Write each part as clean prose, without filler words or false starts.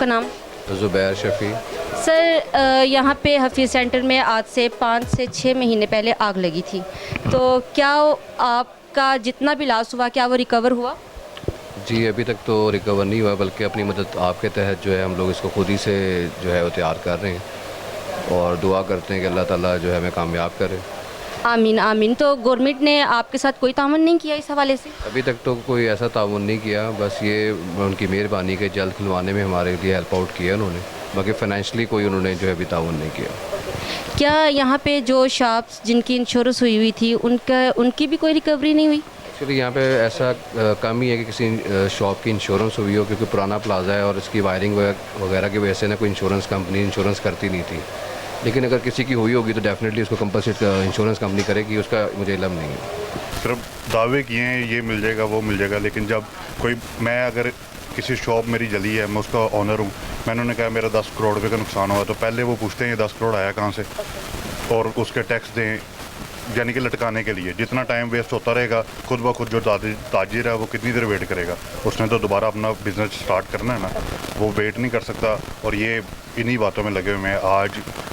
आपका नाम? ज़ुबैर शफ़ी। सर यहाँ पे हफीज़ सेंटर में आज से 5 से 6 महीने पहले आग लगी थी, तो क्या आपका जितना भी लॉस हुआ क्या वो रिकवर हुआ? जी, अभी तक तो रिकवर नहीं हुआ, बल्कि अपनी मदद आपके तहत जो है हम लोग इसको खुद ही से जो है वो तैयार कर रहे हैं और दुआ करते हैं कि अल्लाह ताला जो है हमें कामयाब करे। आमीन आमीन। तो गवर्नमेंट ने आपके साथ कोई ताउन नहीं किया इस हवाले से? अभी तक तो कोई ऐसा ताउन नहीं किया, बस ये उनकी मेहरबानी के जल्द खुलवाने में हमारे लिए हेल्प आउट किया उन्होंने, बाकी फ़ाइनेंशली कोई उन्होंने जो है अभी ताउन नहीं किया। क्या यहाँ पे जो शॉप्स जिनकी इंश्योरेंस हुई हुई थी उनकी भी कोई रिकवरी नहीं हुई? एक्चुअली यहाँ पे ऐसा कम ही है कि किसी शॉप की इंश्योरेंस हुई हो, क्योंकि पुराना प्लाजा है और इसकी वायरिंग वगैरह की वजह से ना कोई इंश्योरेंस कंपनी इंश्योरेंस करती नहीं थी। लेकिन अगर किसी की हुई होगी तो डेफिनेटली उसको कंपलसरी इंश्योरेंस कंपनी करेगी, उसका मुझे इल्म नहीं है। सिर्फ दावे किए हैं ये मिल जाएगा वो मिल जाएगा, लेकिन जब कोई मैं अगर किसी शॉप मेरी जली है, मैं उसका ऑनर हूँ, मैंने उन्हें कहा मेरा 10 करोड़ रुपये का नुकसान हुआ, तो पहले वो पूछते हैं ये 10 करोड़ आया कहाँ से और उसके टैक्स दें, यानी कि लटकाने के लिए जितना टाइम वेस्ट होता रहेगा खुद ब खुद जो ताजिर है वो कितनी देर वेट करेगा, उसने तो दोबारा अपना बिज़नेस स्टार्ट करना है ना, वो वेट नहीं कर सकता। और ये इन्हीं बातों में लगे हुए हैं, आज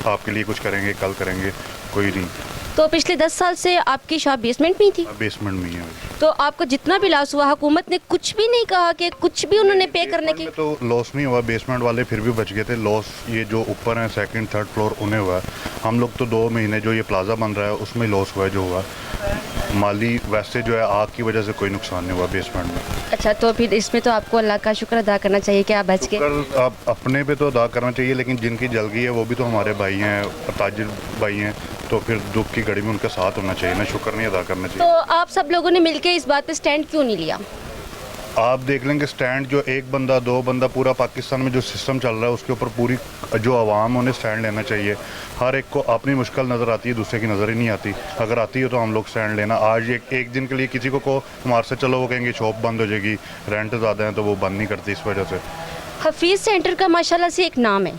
आपके लिए कुछ करेंगे कल करेंगे, कोई नहीं। तो पिछले 10 साल से आपकी शॉप बेसमेंट में ही थी? बेसमेंट में ही है। तो आपको जितना भी लॉस हुआ हुकूमत ने कुछ भी नहीं कहा कि कुछ भी उन्होंने पे करने की? तो लॉस नहीं हुआ, बेसमेंट वाले फिर भी बच गए थे। लॉस ये जो ऊपर हैं सेकंड थर्ड फ्लोर उन्हें हुआ है। हम लोग तो 2 महीने जो ये प्लाजा बन रहा है उसमें लॉस हुआ है जो हुआ। माली वैसे जो है आग की वजह से कोई नुकसान नहीं हुआ बेसमेंट में। अच्छा, तो फिर इसमें तो आपको अल्लाह का शुक्र अदा करना चाहिए कि आप बच गए। आप अपने पे तो अदा करना चाहिए, लेकिन जिनकी जल गई है वो भी तो हमारे भाई हैं, ताजिर भाई हैं, तो फिर दुख की घड़ी में उनका साथ होना चाहिए ना, शुक्र नहीं अदा करना चाहिए। तो आप सब लोगों ने मिलकर इस बात पे स्टैंड क्यों नहीं लिया? आप देख लेंगे स्टैंड जो एक बंदा 2 बंदा पूरा पाकिस्तान में जो सिस्टम चल रहा है उसके ऊपर पूरी जो आवाम उन्हें स्टैंड लेना चाहिए। हर एक को अपनी मुश्किल नज़र आती है, दूसरे की नज़र ही नहीं आती। अगर आती है तो हम लोग स्टैंड लेना। आज एक दिन के लिए किसी को हमारे से चलो, वो कहेंगे शॉप बंद हो जाएगी, रेंट ज़्यादा है, तो वो बंद नहीं करती इस वजह से। हफीज़ सेंटर का माशाल्लाह से एक नाम है,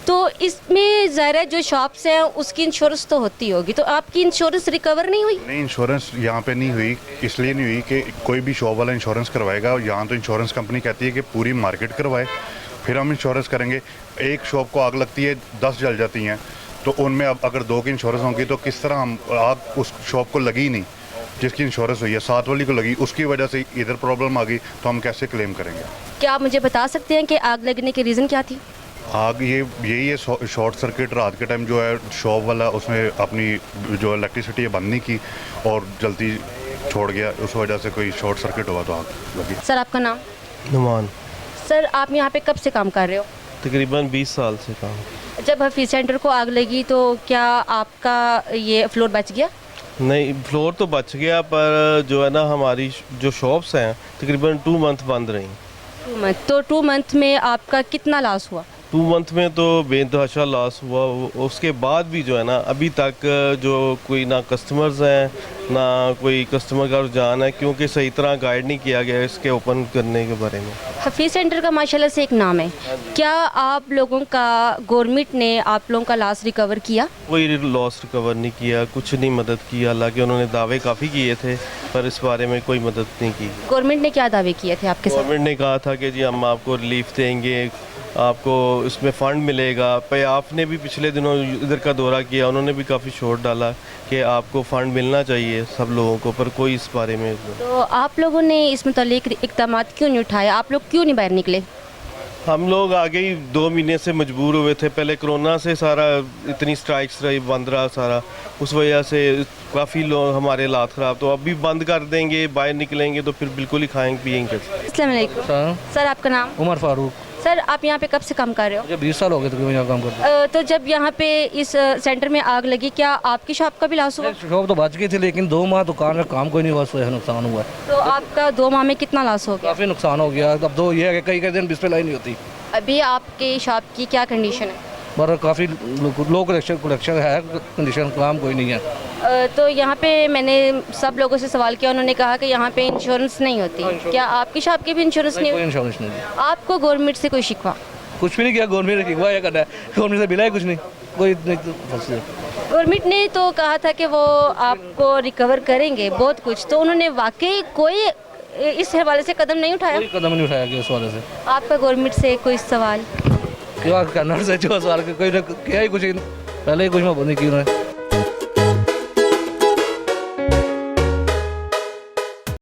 तो इसमें ज़ाहिर है जो शॉप्स हैं उसकी इंश्योरेंस तो होती होगी, तो आपकी इंश्योरेंस रिकवर नहीं हुई? नहीं, इंश्योरेंस यहाँ पे नहीं हुई, इसलिए नहीं हुई कि कोई भी शॉप वाला इंश्योरेंस करवाएगा। यहाँ तो इंश्योरेंस कंपनी कहती है कि पूरी मार्केट करवाए, फिर हम इंश्योरेंस करेंगे। एक शॉप को आग लगती है, 10 जल जाती हैं, तो उनमें अब अगर 2 की इंश्योरेंस होंगी तो किस तरह हम आग उस शॉप को लगी नहीं जिसकी इंश्योरेंस हुई है, 7 वाली को लगी, उसकी वजह से इधर प्रॉब्लम आ गई, तो हम कैसे क्लेम करेंगे? क्या आप मुझे बता सकते हैं कि आग लगने के रीज़न क्या थी? आग यही है, शॉर्ट सर्किट रात के टाइम जो है शॉप वाला उसने अपनी जो इलेक्ट्रिसिटी है बंद नहीं की और जल्दी छोड़ गया, उस वजह से कोई शॉर्ट सर्किट हुआ तो आग लगी। सर आपका नाम? नुमान। सर आप यहाँ पे कब से काम कर रहे हो? तकरीबन 20 साल से काम। जब हफीज़ सेंटर को आग लगी तो क्या आपका ये फ्लोर बच गया? नहीं, फ्लोर तो बच गया, पर जो है ना हमारी जो शॉप्स हैं तकरीबन 2 मंथ बंद रही। 2 मंथ? तो 2 मंथ में आपका कितना लॉस हुआ? 2 मंथ में तो बेतहाशा लॉस हुआ। उसके बाद भी जो है ना अभी तक जो कोई ना कस्टमर्स हैं ना कोई कस्टमर का रुझान है, क्योंकि सही तरह गाइड नहीं किया गया इसके ओपन करने के बारे में। हफीज़ सेंटर का माशाल्लाह से एक नाम है, क्या आप लोगों का गवर्नमेंट ने आप लोगों का लॉस रिकवर किया? कोई लॉस रिकवर नहीं किया, कुछ नहीं मदद की। हालांकि उन्होंने दावे काफ़ी किए थे पर इस बारे में कोई मदद नहीं की। गवर्नमेंट ने क्या दावे किए थे आपके साथ? गवर्नमेंट ने कहा था कि जी हम आपको रिलीफ देंगे, आपको इसमें फ़ंड मिलेगा। पे आपने भी पिछले दिनों इधर का दौरा किया, उन्होंने भी काफ़ी शोर डाला कि आपको फ़ंड मिलना चाहिए सब लोगों को, पर कोई इस बारे में। तो आप लोगों ने इस मुतालिक इक़दाम क्यों नहीं उठाए? आप लोग क्यों नहीं बाहर निकले? हम लोग आगे ही 2 महीने से मजबूर हुए थे। पहले कोरोना से सारा इतनी स्ट्राइक्स रही, बंद रहा सारा, उस वजह से काफ़ी लोग हमारे हालात ख़राब। तो अभी बंद कर देंगे, बाहर निकलेंगे तो फिर बिल्कुल ही खाएंगे पिएंगे। अस्सलाम वालेकुम। सर आपका नाम? उमर फारूक। सर आप यहाँ पे कब से काम कर रहे हो? मुझे 20 साल हो गए तकरीबन यहाँ काम करते। तो जब यहाँ पे इस सेंटर में आग लगी क्या आपकी शॉप का भी लॉस हुआ? शॉप तो बच गई थी, लेकिन 2 माह दुकान में काम कोई नहीं हुआ, उससे नुकसान हुआ है। तो आपका 2 माह में कितना लॉस हो गया? काफ़ी नुकसान हो गया। अब 2 ये है कि कई दिन डिस्प्ले नहीं होती। अभी आपके शॉप की क्या कंडीशन है? पर काफ़ी लो कलेक्शन है, कंडीशन काम कोई नहीं है। तो यहाँ पे मैंने सब लोगों से सवाल किया, उन्होंने कहा कि यहाँ पे इंश्योरेंस नहीं होती। क्या आपकी शॉप की भी इंश्योरेंस नहीं कोई होती? इंश्योरेंस नहीं है। आपको गवर्नमेंट से कोई शिकवा? कुछ भी नहीं किया गवर्नमेंट ने, शिकवा करना है, गवर्नमेंट से मिला है कुछ नहीं, कोई नहीं। गवर्नमेंट ने तो कहा था कि वो आपको रिकवर करेंगे बहुत कुछ, तो उन्होंने वाकई कोई इस हवाले से कदम नहीं उठाया? कोई कदम नहीं उठाया गया उस वाले से। आपका गवर्नमेंट से कोई सवाल? क्या करना चाहिए सवाल कोई ने किया ही कुछ, पहले ही कुछ मत नहीं की उन्होंने।